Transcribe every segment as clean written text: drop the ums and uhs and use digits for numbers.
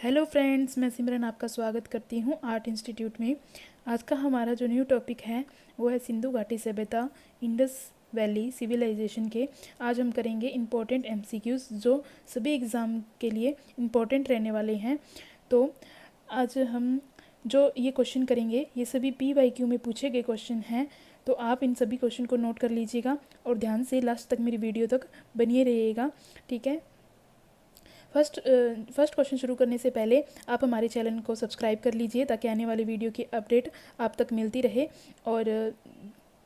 Hello friends, मैं सिमरन आपका स्वागत करती हूँ आर्ट इंस्टीट्यूट में। आज का हमारा जो न्यू टॉपिक है वो है सिंधु घाटी सभ्यता, इंडस वैली सिविलाइजेशन के। आज हम करेंगे इम्पोर्टेंट एमसीक्यूज़ जो सभी एग्ज़ाम के लिए इम्पोर्टेंट रहने वाले हैं। तो आज हम जो ये क्वेश्चन करेंगे ये सभी PYQ में पूछे गए क्वेश्चन हैं, तो आप इन सभी क्वेश्चन को नोट कर लीजिएगा और ध्यान से लास्ट तक मेरी वीडियो तक बनिए रहिएगा, ठीक है। फर्स्ट क्वेश्चन शुरू करने से पहले आप हमारे चैनल को सब्सक्राइब कर लीजिए ताकि आने वाली वीडियो की अपडेट आप तक मिलती रहे, और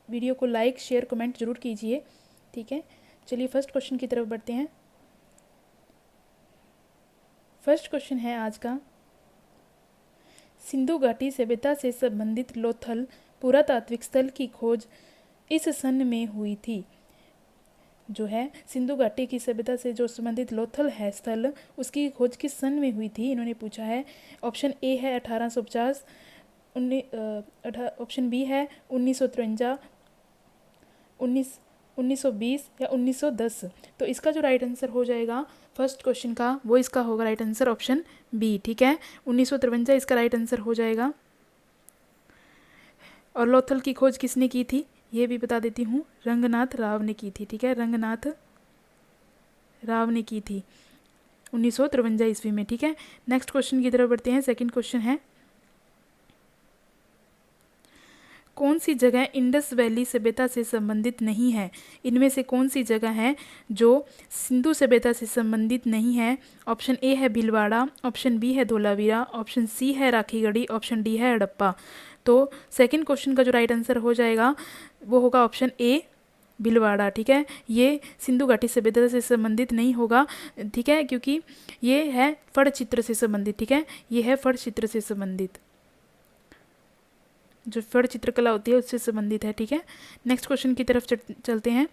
वीडियो को लाइक शेयर कमेंट ज़रूर कीजिए, ठीक है। चलिए फर्स्ट क्वेश्चन की तरफ बढ़ते हैं। फर्स्ट क्वेश्चन है आज का, सिंधु घाटी सभ्यता से संबंधित लोथल पुरातात्विक स्थल की खोज इस सन में हुई थी। जो है सिंधु घाटी की सभ्यता से जो संबंधित लोथल है स्थल, उसकी खोज किस सन में हुई थी, इन्होंने पूछा है। ऑप्शन ए है 1850, ऑप्शन बी है 1953, 1920 या 1910। तो इसका जो राइट आंसर हो जाएगा फर्स्ट क्वेश्चन का, वो इसका होगा राइट आंसर ऑप्शन बी, ठीक है। 1953 इसका राइट आंसर हो जाएगा। और लोथल की खोज किसने की थी ये भी बता देती हूँ, रंगनाथ राव ने की थी, ठीक है। रंगनाथ राव ने की थी 1953 ईस्वी में, ठीक है। नेक्स्ट क्वेश्चन की तरफ बढ़ते हैं। सेकंड क्वेश्चन है, कौन सी जगह इंडस वैली सभ्यता से संबंधित नहीं है। इनमें से कौन सी जगह है जो सिंधु सभ्यता से संबंधित नहीं है। ऑप्शन ए है भीलवाड़ा, ऑप्शन बी है धोलावीरा, ऑप्शन सी है राखीगढ़ी, ऑप्शन डी है हड़प्पा। तो सेकंड क्वेश्चन का जो राइट आंसर हो जाएगा वो होगा ऑप्शन ए भीलवाड़ा, ठीक है। ये सिंधु घाटी सभ्यता से संबंधित नहीं होगा, ठीक है, क्योंकि ये है फड़ चित्र से संबंधित, ठीक है। ये है फड़ चित्र से संबंधित, जो फड़ चित्रकला होती है उससे संबंधित है, ठीक है। नेक्स्ट क्वेश्चन की तरफ चलते हैं।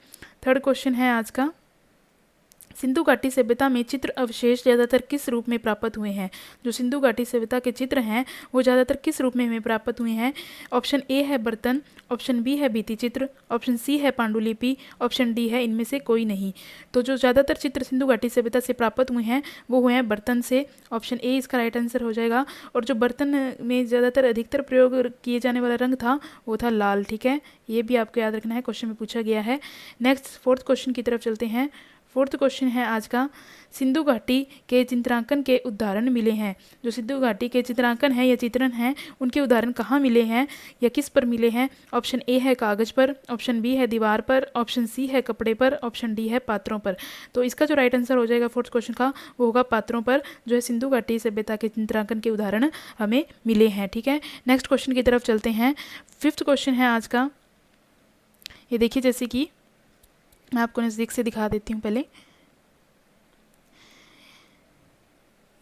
थर्ड क्वेश्चन है आज का, सिंधु घाटी सभ्यता में चित्र अवशेष ज़्यादातर किस रूप में प्राप्त हुए हैं। जो सिंधु घाटी सभ्यता के चित्र हैं वो ज़्यादातर किस रूप में हमें प्राप्त हुए हैं। ऑप्शन ए है बर्तन, ऑप्शन बी है भित्ति चित्र, ऑप्शन सी है पांडुलिपि, ऑप्शन डी है इनमें से कोई नहीं। तो जो ज़्यादातर चित्र सिंधु घाटी सभ्यता से प्राप्त हुए हैं वो हुए हैं बर्तन से, ऑप्शन ए इसका राइट आंसर हो जाएगा। और जो बर्तन में ज़्यादातर अधिकतर प्रयोग किए जाने वाला रंग था वो था लाल, ठीक है। ये भी आपको याद रखना है, क्वेश्चन में पूछा गया है। नेक्स्ट फोर्थ क्वेश्चन की तरफ चलते हैं। फोर्थ क्वेश्चन है आज का, सिंधु घाटी के चित्रांकन के उदाहरण मिले हैं। जो सिंधु घाटी के चित्रांकन है या चित्रण हैं उनके उदाहरण कहाँ मिले हैं या किस पर मिले हैं। ऑप्शन ए है कागज पर, ऑप्शन बी है दीवार पर, ऑप्शन सी है कपड़े पर, ऑप्शन डी है पात्रों पर। तो इसका जो राइट आंसर हो जाएगा फोर्थ क्वेश्चन का वो होगा पात्रों पर, जो है सिंधु घाटी सभ्यता के चित्रांकन के उदाहरण हमें मिले हैं, ठीक है। नेक्स्ट क्वेश्चन की तरफ चलते हैं। फिफ्थ क्वेश्चन है आज का, ये देखिए, जैसे कि मैं आपको नज़दीक से दिखा देती हूँ। पहले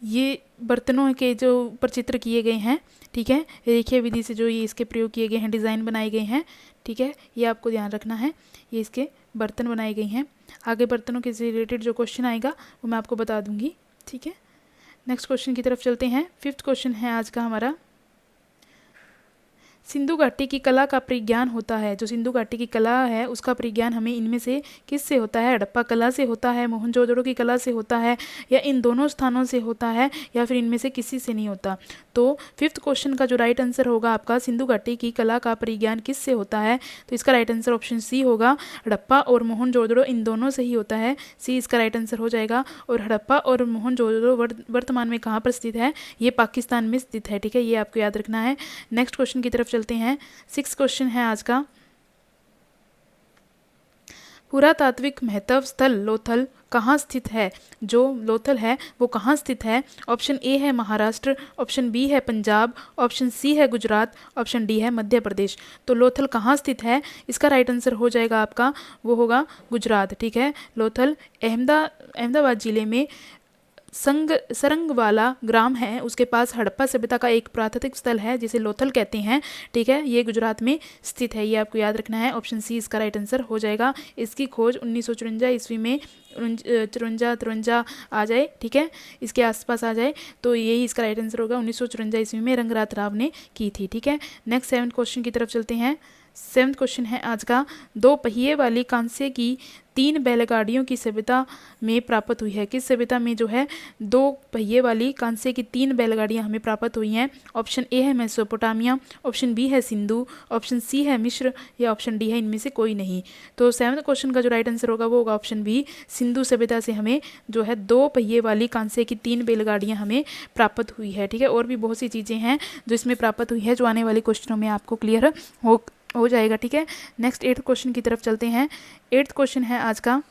ये बर्तनों के जो ऊपर चित्र किए गए हैं, ठीक है, रेखीय विधि से जो ये इसके प्रयोग किए गए हैं, डिज़ाइन बनाए गए हैं, ठीक है, ये आपको ध्यान रखना है। ये इसके बर्तन बनाए गए हैं। आगे बर्तनों के रिलेटेड जो क्वेश्चन आएगा वो मैं आपको बता दूंगी, ठीक है। नेक्स्ट क्वेश्चन की तरफ चलते हैं। फिफ्थ क्वेश्चन है आज का हमारा, सिंधु घाटी की कला का परिज्ञान होता है। जो सिंधु घाटी की कला है उसका परिज्ञान हमें इनमें से किस से होता है। हड़प्पा कला से होता है, मोहनजोदड़ो की कला से होता है, या इन दोनों स्थानों से होता है, या फिर इनमें से किसी से नहीं होता। तो फिफ्थ क्वेश्चन का जो राइट आंसर होगा आपका, सिंधु घाटी की कला का परिज्ञान किस से होता है, तो इसका राइट आंसर ऑप्शन सी होगा। हड़प्पा और मोहनजोदड़ो इन दोनों से ही होता है, सी इसका राइट आंसर हो जाएगा। और हड़प्पा और मोहनजोदड़ो वर्तमान में कहाँ पर स्थित है, ये पाकिस्तान में स्थित है, ठीक है। ये आपको याद रखना है। नेक्स्ट क्वेश्चन की तरफ चलते हैं। सिक्स्थ क्वेश्चन है आज का, पुरातात्विक महत्व स्थल लोथल कहाँ स्थित है। जो लोथल है वो कहाँ स्थित है। ऑप्शन ए है महाराष्ट्र, ऑप्शन बी है पंजाब, ऑप्शन सी है गुजरात, ऑप्शन डी है मध्य प्रदेश। तो लोथल कहाँ स्थित है, इसका राइट आंसर हो जाएगा आपका, वो होगा गुजरात, ठीक है। लोथल अहमदाबाद जिले में सरंगवाला ग्राम है, उसके पास हड़प्पा सभ्यता का एक पुरातात्विक स्थल है जिसे लोथल कहते हैं, ठीक है। ये गुजरात में स्थित है, ये आपको याद रखना है। ऑप्शन सी इसका राइट आंसर हो जाएगा। इसकी खोज 1954 ईस्वी में 53 आ जाए, ठीक है, इसके आसपास आ जाए, तो यही इसका राइट आंसर होगा। 1954 ईस्वी में रंगनाथ राव ने की थी, ठीक है। नेक्स्ट 7th क्वेश्चन की तरफ चलते हैं। 7th क्वेश्चन है आज का, 2 पहिए वाली कांसे की 3 बैलगाड़ियों की सभ्यता में प्राप्त हुई है। किस सभ्यता में जो है 2 पहिए वाली कांसे की 3 बैलगाड़ियां हमें प्राप्त हुई हैं? ऑप्शन ए है मेसोपोटामिया, ऑप्शन बी है सिंधु, ऑप्शन सी है मिस्र या ऑप्शन डी है इनमें से कोई नहीं। तो 7th क्वेश्चन का जो राइट आंसर होगा वो होगा ऑप्शन बी, सिंधु सभ्यता से हमें जो है 2 पहिए वाली कांसे की 3 बैलगाड़ियां हमें प्राप्त हुई है। ठीक है, और भी बहुत सी चीज़ें हैं जो इसमें प्राप्त हुई है, जो आने वाले क्वेश्चनों में आपको क्लियर हो जाएगा। ठीक है, नेक्स्ट 8th क्वेश्चन की तरफ चलते हैं। 8th क्वेश्चन है आज का,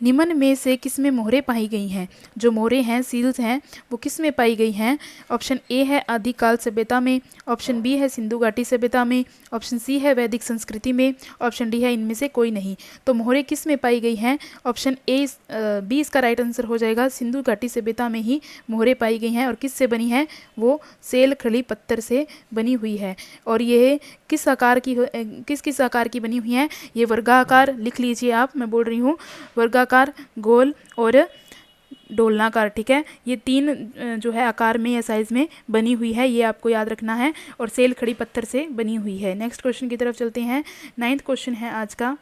निम्न में से किस में मोहरें पाई गई हैं? जो मोहरें हैं, सील्स हैं, वो किस में पाई गई हैं? ऑप्शन ए है आदिकाल सभ्यता में, ऑप्शन बी है सिंधु घाटी सभ्यता में, ऑप्शन सी है वैदिक संस्कृति में, ऑप्शन डी है इनमें से कोई नहीं। तो मोहरें किस में पाई गई हैं? ऑप्शन ए बी इसका राइट आंसर हो जाएगा, सिंधु घाटी सभ्यता में ही मोहरें पाई गई हैं। और किस से बनी है? वो सेल खड़ी पत्थर से बनी हुई है। और ये किस आकार की किस आकार की बनी हुई है? ये वर्गाकार, लिख लीजिए आप, मैं बोल रही हूँ, वर्गाकार, गोल और डोलनाकार। ठीक है, ये 3 जो है आकार में या साइज में बनी हुई है, ये आपको याद रखना है, और सेल खड़ी पत्थर से बनी हुई है। नेक्स्ट क्वेश्चन की तरफ चलते हैं। 9th क्वेश्चन है आज का,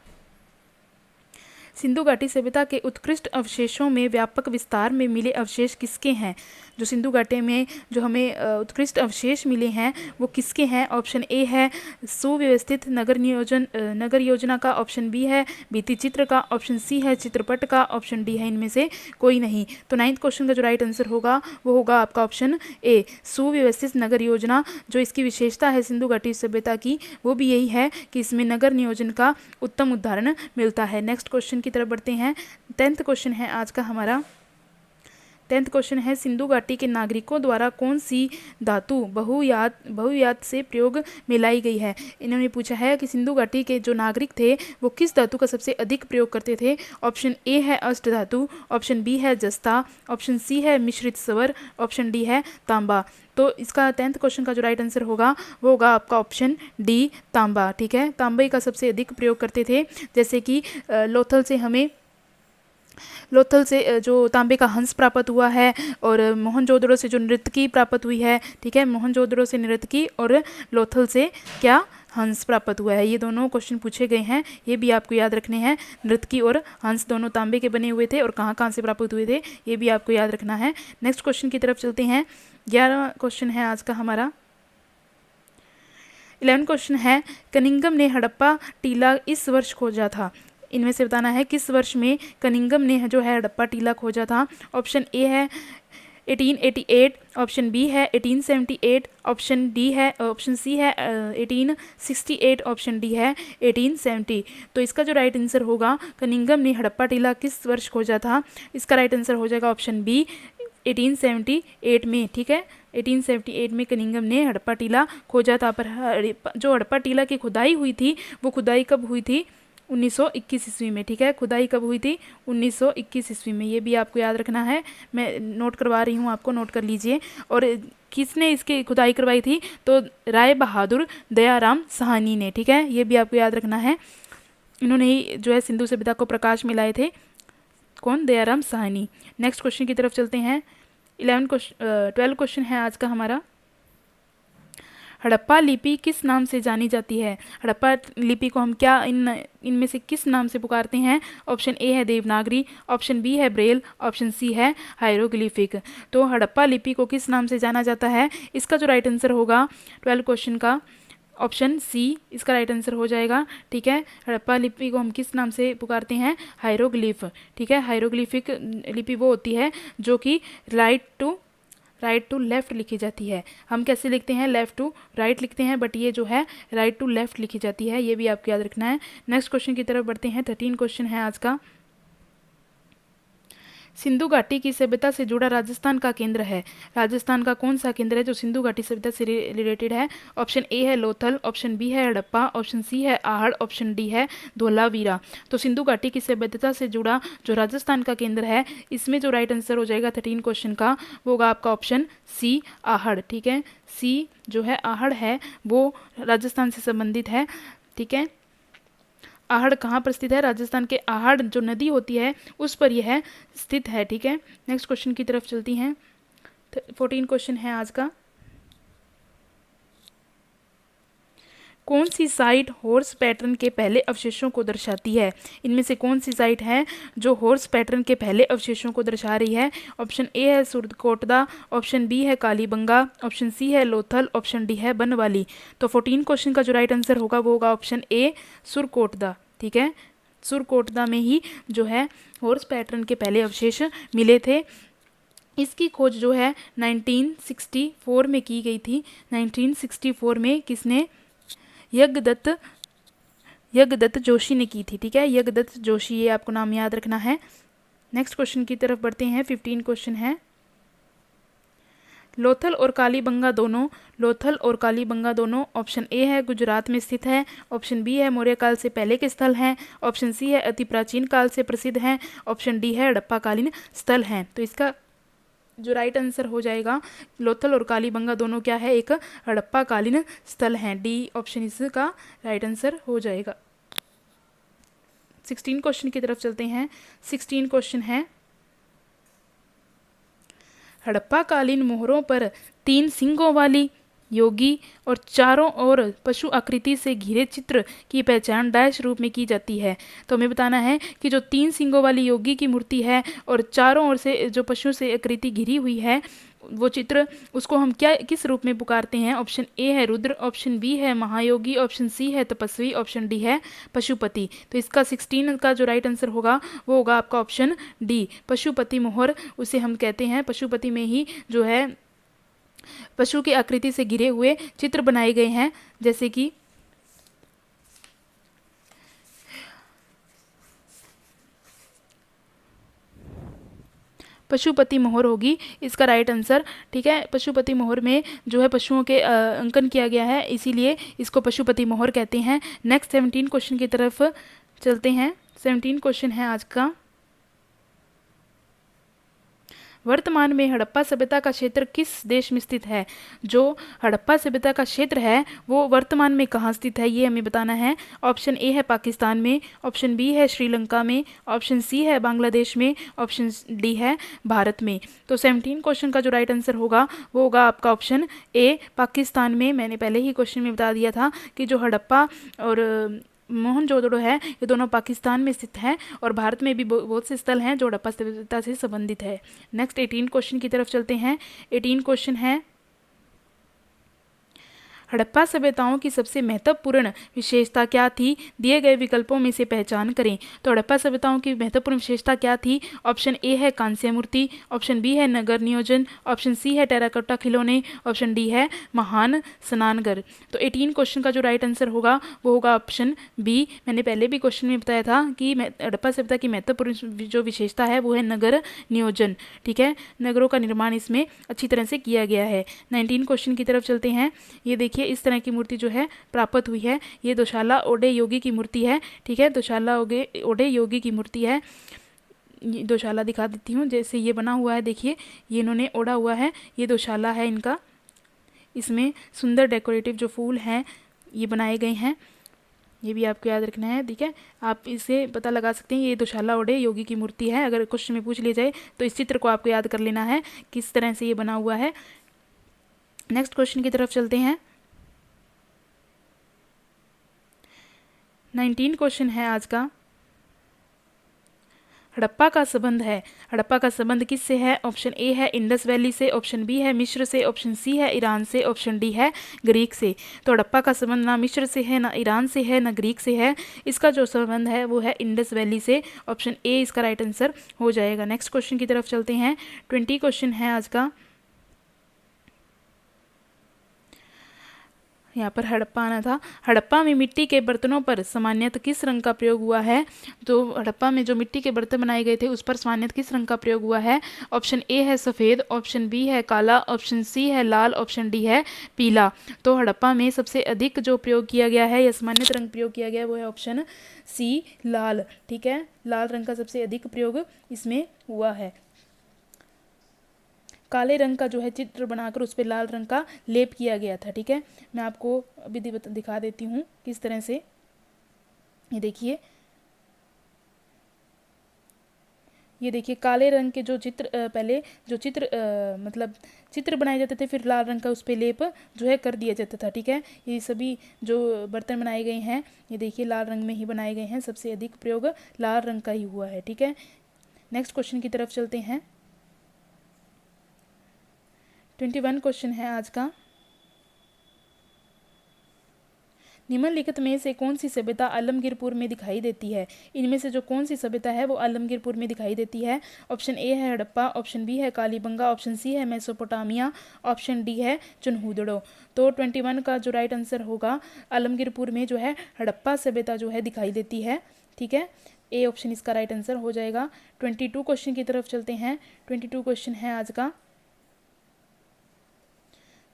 सिंधु घाटी सभ्यता के उत्कृष्ट अवशेषों में व्यापक विस्तार में मिले अवशेष किसके हैं? जो सिंधु घाटी में जो हमें उत्कृष्ट अवशेष मिले हैं वो किसके हैं? ऑप्शन ए है सुव्यवस्थित नगर योजना का, ऑप्शन बी है भित्ति चित्र का, ऑप्शन सी है चित्रपट का, ऑप्शन डी है इनमें से कोई नहीं। तो 9th क्वेश्चन का जो राइट आंसर होगा वो होगा आपका ऑप्शन ए, सुव्यवस्थित नगर योजना। जो इसकी विशेषता है सिंधु घाटी सभ्यता की, वो भी यही है कि इसमें नगर नियोजन का उत्तम उदाहरण मिलता है। नेक्स्ट क्वेश्चन की तरफ बढ़ते हैं। 10th क्वेश्चन है आज का हमारा। 10th क्वेश्चन है, सिंधु घाटी के नागरिकों द्वारा कौन सी धातु बहुयात से प्रयोग में लाई गई है? इन्होंने पूछा है कि सिंधु घाटी के जो नागरिक थे वो किस धातु का सबसे अधिक प्रयोग करते थे? ऑप्शन ए है अष्ट धातु, ऑप्शन बी है जस्ता, ऑप्शन सी है मिश्रित स्वर, ऑप्शन डी है तांबा। तो इसका 10th क्वेश्चन का जो राइट आंसर होगा वो होगा आपका ऑप्शन डी, तांबा। ठीक है, तांबे का सबसे अधिक प्रयोग करते थे। जैसे कि लोथल से जो तांबे का हंस प्राप्त हुआ है, और मोहनजोदड़ो से जो नृत्यकी प्राप्त हुई है। ठीक है, मोहनजोदड़ो से नृत्यकी और लोथल से क्या? हंस प्राप्त हुआ है। ये दोनों क्वेश्चन पूछे गए हैं, ये भी आपको याद रखने हैं। नृत्यकी और हंस दोनों तांबे के बने हुए थे, और कहाँ कहाँ से प्राप्त हुए थे ये भी आपको याद रखना है। नेक्स्ट क्वेश्चन की तरफ चलते हैं। 11वां क्वेश्चन है आज का हमारा। 11th क्वेश्चन है, कनिंगम ने हड़प्पा टीला इस वर्ष खोजा था। इनमें से बताना है किस वर्ष में कनिंगम ने जो है हड़प्पा टीला खोजा था। ऑप्शन ए है 1888, ऑप्शन बी है 1878, ऑप्शन सी है 1868, ऑप्शन डी है 1870। तो इसका जो राइट आंसर होगा, कनिंगम ने हड़प्पा टीला किस वर्ष खोजा था, इसका राइट आंसर हो जाएगा ऑप्शन बी, 1878 में। ठीक है, 1878 में कनिंगम ने हड़प्पा टीला खोजा था। पर जो हड़प्पा टीला की खुदाई हुई थी वो खुदाई कब हुई थी? 1921 ईस्वी में। ठीक है, खुदाई कब हुई थी? 1921 ईस्वी में। ये भी आपको याद रखना है, मैं नोट करवा रही हूँ, आपको नोट कर लीजिए। और किसने इसकी खुदाई करवाई थी? तो राय बहादुर दयाराम साहनी ने। ठीक है, ये भी आपको याद रखना है, इन्होंने ही जो है सिंधु सभ्यता को प्रकाश में लाए थे। कौन? दयाराम साहनी। नेक्स्ट क्वेश्चन की तरफ चलते हैं। 12th क्वेश्चन है आज का हमारा। हड़प्पा लिपि किस नाम से जानी जाती है? हड़प्पा लिपि को हम क्या इनमें से किस नाम से पुकारते हैं? ऑप्शन ए है देवनागरी, ऑप्शन बी है ब्रेल, ऑप्शन सी है हायरोग्लिफिक। तो हड़प्पा लिपि को किस नाम से जाना जाता है? इसका जो राइट आंसर होगा 12 क्वेश्चन का ऑप्शन सी, इसका राइट आंसर हो जाएगा। ठीक है, हड़प्पा लिपि को हम किस नाम से पुकारते हैं? हायरोग्लिफ। ठीक है, हायरोग्लिफिक लिपि वो होती है जो कि राइट टू लेफ्ट लिखी जाती है। हम कैसे लिखते हैं? लेफ्ट टू राइट लिखते हैं, बट ये जो है राइट टू लेफ्ट लिखी जाती है। ये भी आपको याद रखना है। नेक्स्ट क्वेश्चन की तरफ बढ़ते हैं। 13 क्वेश्चन है आज का। सिंधु घाटी की सभ्यता से जुड़ा राजस्थान का केंद्र है। राजस्थान का कौन सा केंद्र है जो सिंधु घाटी सभ्यता से रिलेटेड है? ऑप्शन ए है लोथल, ऑप्शन बी है हड़प्पा, ऑप्शन सी है आहड़, ऑप्शन डी है धोलावीरा। तो सिंधु घाटी की सभ्यता से जुड़ा जो राजस्थान का केंद्र है, इसमें जो राइट आंसर हो जाएगा 13 क्वेश्चन का वो होगा आपका ऑप्शन सी, आहड़। ठीक है, सी जो है आहड़ है वो राजस्थान से संबंधित है। ठीक है, आहड़ कहाँ पर स्थित है? राजस्थान के आहड़ जो नदी होती है उस पर यह स्थित है। ठीक है, नेक्स्ट क्वेश्चन की तरफ चलती हैं। 14 क्वेश्चन है आज का। कौन सी साइट हॉर्स पैटर्न के पहले अवशेषों को दर्शाती है? इनमें से कौन सी साइट है जो हॉर्स पैटर्न के पहले अवशेषों को दर्शा रही है? ऑप्शन ए है सुरकोटदा, ऑप्शन बी है कालीबंगा, ऑप्शन सी है लोथल, ऑप्शन डी है बनवाली। तो 14 क्वेश्चन का जो राइट आंसर होगा वो होगा ऑप्शन ए सुरकोटदा। ठीक है, सुरकोटदा में ही जो है हॉर्स पैटर्न के पहले अवशेष मिले थे। इसकी खोज जो है 1964 में की गई थी। 1964 में किसने? यज्ञदत्त जोशी ने की थी। ठीक है, यज्ञदत्त जोशी, ये आपको नाम याद रखना है। नेक्स्ट क्वेश्चन की तरफ बढ़ते हैं। 15 क्वेश्चन है, लोथल और कालीबंगा दोनों ऑप्शन ए है गुजरात में स्थित है, ऑप्शन बी है मौर्य काल से पहले के स्थल हैं, ऑप्शन सी है अति प्राचीन काल से प्रसिद्ध हैं, ऑप्शन डी है हड़प्पाकालीन स्थल हैं। तो इसका जो राइट आंसर हो जाएगा, लोथल और कालीबंगा दोनों क्या है? एक हड़प्पाकालीन स्थल हैं। डी ऑप्शन इसका राइट आंसर हो जाएगा। 16 क्वेश्चन की तरफ चलते हैं। 16 क्वेश्चन है, हड़प्पाकालीन मोहरों पर 3 सींगों वाली योगी और चारों ओर पशु आकृति से घिरे चित्र की पहचान डैश रूप में की जाती है। तो हमें बताना है कि जो 3 सींगों वाली योगी की मूर्ति है और चारों ओर से जो पशु से आकृति घिरी हुई है वो चित्र, उसको हम क्या किस रूप में पुकारते हैं? ऑप्शन ए है रुद्र, ऑप्शन बी है महायोगी, ऑप्शन सी है तपस्वी, ऑप्शन डी है पशुपति। तो इसका 16 का जो राइट आंसर होगा वो होगा आपका ऑप्शन डी, पशुपति मोहर उसे हम कहते हैं। पशुपति में ही जो है पशु की आकृति से घिरे हुए चित्र बनाए गए हैं, जैसे कि पशुपति मोहर होगी इसका राइट आंसर। ठीक है, पशुपति मोहर में जो है पशुओं के अंकन किया गया है, इसीलिए इसको पशुपति मोहर कहते हैं। नेक्स्ट 17 क्वेश्चन की तरफ चलते हैं। 17 क्वेश्चन है आज का, वर्तमान में हड़प्पा सभ्यता का क्षेत्र किस देश में स्थित है? जो हड़प्पा सभ्यता का क्षेत्र है वो वर्तमान में कहाँ स्थित है, ये हमें बताना है। ऑप्शन ए है पाकिस्तान में, ऑप्शन बी है श्रीलंका में, ऑप्शन सी है बांग्लादेश में, ऑप्शन डी है भारत में। तो 17 क्वेश्चन का जो राइट आंसर होगा वो होगा आपका ऑप्शन ए पाकिस्तान में। मैंने पहले ही क्वेश्चन में बता दिया था कि जो हड़प्पा और मोहनजोदड़ो है ये दोनों पाकिस्तान में स्थित हैं और भारत में भी बहुत से स्थल हैं जो हड़प्पा सभ्यता से संबंधित है। नेक्स्ट 18 क्वेश्चन की तरफ चलते हैं। 18 क्वेश्चन है, हड़प्पा सभ्यताओं की सबसे महत्वपूर्ण विशेषता क्या थी? दिए गए विकल्पों में से पहचान करें। तो हड़प्पा सभ्यताओं की महत्वपूर्ण विशेषता क्या थी? ऑप्शन ए है कांस्य मूर्ति, ऑप्शन बी है नगर नियोजन, ऑप्शन सी है टेराकोटा खिलौने, ऑप्शन डी है महान स्नानघर। तो 18 क्वेश्चन का जो राइट आंसर होगा वो होगा ऑप्शन बी। मैंने पहले भी क्वेश्चन में बताया था कि हड़प्पा सभ्यता की महत्वपूर्ण जो विशेषता है वो है नगर नियोजन। ठीक है, नगरों का निर्माण इसमें अच्छी तरह से किया गया है। 19 क्वेश्चन की तरफ चलते हैं। ये देखिए इस तरह की मूर्ति जो है प्राप्त हुई है, ये दोशाला ओडे योगी की मूर्ति है। ठीक है, दोशाला ओडे योगी की मूर्ति है। दोशाला दिखा देती हूँ, जैसे ये बना हुआ है, देखिए ये इन्होंने ओढ़ा हुआ है, ये दोशाला है इनका। इसमें सुंदर डेकोरेटिव जो फूल हैं ये बनाए गए हैं, ये भी आपको याद रखना है। ठीक है, आप इसे पता लगा सकते हैं, ये दोशाला ओडे योगी की मूर्ति है। अगर क्वेश्चन में पूछ लिया जाए तो इस चित्र को आपको याद कर लेना है किस तरह से ये बना हुआ है। नेक्स्ट क्वेश्चन की तरफ चलते हैं। 19 क्वेश्चन है आज का, हड़प्पा का संबंध है, हड़प्पा का संबंध किससे है? ऑप्शन ए है इंडस वैली से, ऑप्शन बी है मिस्र से, ऑप्शन सी है ईरान से, ऑप्शन डी है ग्रीक से। तो हड़प्पा का संबंध ना मिस्र से है, ना ईरान से है, ना ग्रीक से है, इसका जो संबंध है वो है इंडस वैली से। ऑप्शन ए इसका राइट आंसर हो जाएगा। नेक्स्ट क्वेश्चन की तरफ चलते हैं। 20 क्वेश्चन है आज का, यहाँ पर हड़प्पा आना था। हड़प्पा में मिट्टी के बर्तनों पर सामान्यतः किस रंग का प्रयोग हुआ है? तो हड़प्पा में जो मिट्टी के बर्तन बनाए गए थे उस पर सामान्यतः किस रंग का प्रयोग हुआ है? ऑप्शन ए है सफ़ेद, ऑप्शन बी है काला, ऑप्शन सी है लाल, ऑप्शन डी है पीला। तो हड़प्पा में सबसे अधिक जो प्रयोग किया गया है या सामान्य रंग प्रयोग किया गया है वो है ऑप्शन सी लाल। ठीक है, लाल रंग का सबसे अधिक प्रयोग इसमें हुआ है। काले रंग का जो है चित्र बनाकर उस पर लाल रंग का लेप किया गया था। ठीक है, मैं आपको अभी दिखा देती हूँ किस तरह से। ये देखिए ये देखिए काले रंग के जो चित्र पहले जो चित्र मतलब चित्र बनाए जाते थे, फिर लाल रंग का उस पर लेप जो है कर दिया जाता था। ठीक है, ये सभी जो बर्तन बनाए गए हैं ये देखिए लाल रंग में ही बनाए गए हैं, सबसे अधिक प्रयोग लाल रंग का ही हुआ है। ठीक है, नेक्स्ट क्वेश्चन की तरफ चलते हैं। 21 क्वेश्चन है आज का। निम्नलिखित में से कौन सी सभ्यता आलमगीरपुर में दिखाई देती है? इनमें से जो कौन सी सभ्यता है वो आलमगीरपुर में दिखाई देती है? ऑप्शन ए है हड़प्पा, ऑप्शन बी है कालीबंगा, ऑप्शन सी है मेसोपोटामिया, ऑप्शन डी है चुनहूदड़ो। तो 21 का जो राइट आंसर होगा, आलमगीरपुर में जो है हड़प्पा सभ्यता जो है दिखाई देती है। ठीक है, ए ऑप्शन इसका राइट आंसर हो जाएगा। 22 क्वेश्चन की तरफ चलते हैं। 22 क्वेश्चन है आज का।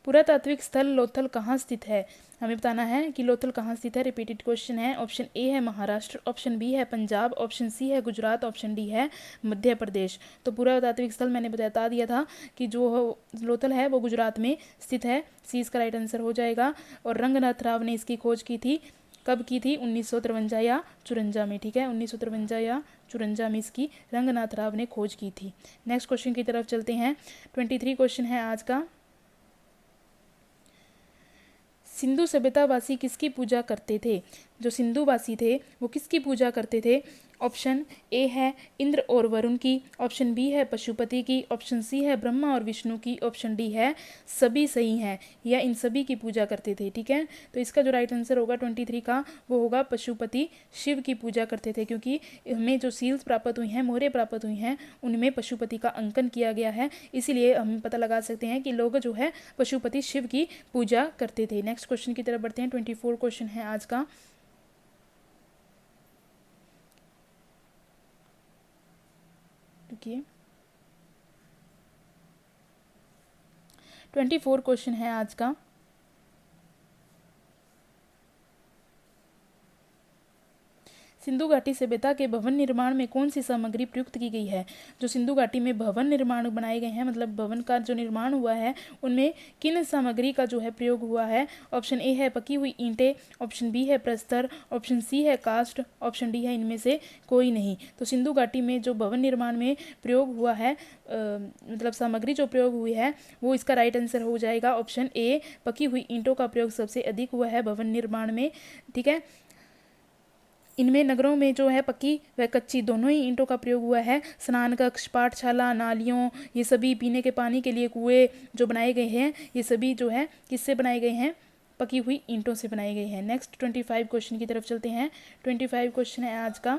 पुरातात्विक स्थल लोथल कहाँ स्थित है? हमें बताना है कि लोथल कहाँ स्थित है। रिपीटेड क्वेश्चन है। ऑप्शन ए है महाराष्ट्र, ऑप्शन बी है पंजाब, ऑप्शन सी है गुजरात, ऑप्शन डी है मध्य प्रदेश। तो पुरातात्विक स्थल मैंने बता दिया था कि जो लोथल है वो गुजरात में स्थित है। सी इसका राइट आंसर हो जाएगा। और रंगनाथ राव ने इसकी खोज की थी। कब की थी? 1953 या 54 में। ठीक है, 1953 या 54 में इसकी रंगनाथ राव ने खोज की थी। नेक्स्ट क्वेश्चन की तरफ चलते हैं। 23 क्वेश्चन है आज का। सिंधु सभ्यतावासी किसकी पूजा करते थे? जो सिंधुवासी थे वो किसकी पूजा करते थे? ऑप्शन ए है इंद्र और वरुण की, ऑप्शन बी है पशुपति की, ऑप्शन सी है ब्रह्मा और विष्णु की, ऑप्शन डी है सभी सही हैं या इन सभी की पूजा करते थे। ठीक है, तो इसका जो राइट आंसर होगा 23 का वो होगा पशुपति शिव की पूजा करते थे, क्योंकि हमें जो सील्स प्राप्त हुई हैं, मोहरें प्राप्त हुई हैं, उनमें पशुपति का अंकन किया गया है। इसीलिए हम पता लगा सकते हैं कि लोग जो है पशुपति शिव की पूजा करते थे। नेक्स्ट क्वेश्चन की तरफ बढ़ते हैं। 24 क्वेश्चन है आज का। रुकिए, 24 क्वेश्चन है आज का। सिंधु घाटी सभ्यता के भवन निर्माण में कौन सी सामग्री प्रयुक्त की गई है? जो सिंधु घाटी में भवन निर्माण बनाए गए हैं, मतलब भवन का जो निर्माण हुआ है, उनमें किन सामग्री का जो है प्रयोग हुआ है? ऑप्शन ए है पकी हुई ईंटें, ऑप्शन बी है प्रस्तर, ऑप्शन सी है कास्ट, ऑप्शन डी है इनमें से कोई नहीं। तो सिंधु घाटी में जो भवन निर्माण में प्रयोग हुआ है, मतलब सामग्री जो प्रयोग हुई है, वो इसका राइट आंसर हो जाएगा ऑप्शन ए, पकी हुई ईंटों का प्रयोग सबसे अधिक हुआ है भवन निर्माण में। ठीक है, इनमें नगरों में जो है पक्की व कच्ची दोनों ही ईंटों का प्रयोग हुआ है। स्नान कक्ष, पाठशाला, नालियों, ये सभी पीने के पानी के लिए कुएं जो बनाए गए हैं, ये सभी जो है किससे बनाए गए हैं? पकी हुई ईंटों से बनाए गए हैं। नेक्स्ट 25 क्वेश्चन की तरफ चलते हैं। 25 क्वेश्चन है आज का।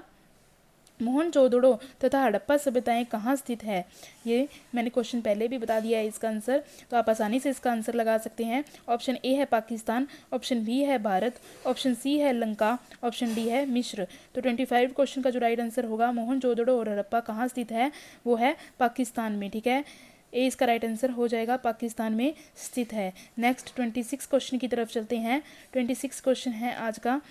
मोहनजोदड़ो तथा हड़प्पा सभ्यताएं कहाँ स्थित है? ये मैंने क्वेश्चन पहले भी बता दिया है इसका आंसर, तो आप आसानी से इसका आंसर लगा सकते हैं। ऑप्शन ए है पाकिस्तान, ऑप्शन बी है भारत, ऑप्शन सी है लंका, ऑप्शन डी है मिस्र। तो 25 क्वेश्चन का जो राइट आंसर होगा, मोहनजोदड़ो और हड़प्पा कहाँ स्थित है, वो है पाकिस्तान में। ठीक है, ए इसका राइट आंसर हो जाएगा, पाकिस्तान में स्थित है। नेक्स्ट 26 क्वेश्चन की तरफ चलते हैं। 26 क्वेश्चन है आज का।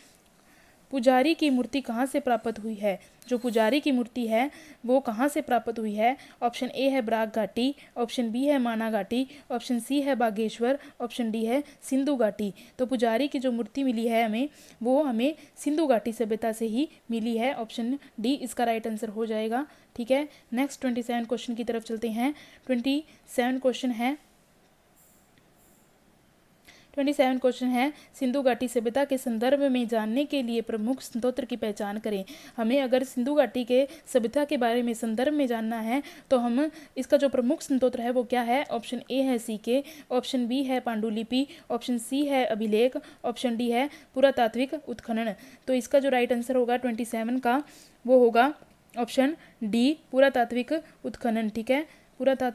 पुजारी की मूर्ति कहाँ से प्राप्त हुई है? जो पुजारी की मूर्ति है वो कहाँ से प्राप्त हुई है? ऑप्शन ए है बराक घाटी, ऑप्शन बी है माना घाटी, ऑप्शन सी है बागेश्वर, ऑप्शन डी है सिंधु घाटी। तो पुजारी की जो मूर्ति मिली है हमें, वो हमें सिंधु घाटी सभ्यता से ही मिली है। ऑप्शन डी इसका राइट आंसर हो जाएगा। ठीक है, नेक्स्ट 27 क्वेश्चन की तरफ चलते हैं। 27 क्वेश्चन है। 27 क्वेश्चन है, सिंधु घाटी सभ्यता के संदर्भ में जानने के लिए प्रमुख स्रोत की पहचान करें। हमें अगर सिंधु घाटी के सभ्यता के बारे में संदर्भ में जानना है तो हम इसका जो प्रमुख स्रोत है वो क्या है? ऑप्शन ए है सीके, ऑप्शन बी है पांडुलिपि, ऑप्शन सी है अभिलेख, ऑप्शन डी है पुरातात्विक उत्खनन। तो इसका जो राइट आंसर होगा 27 का, वो होगा ऑप्शन डी, पुरातात्विक उत्खनन। ठीक है, पुरातात्विक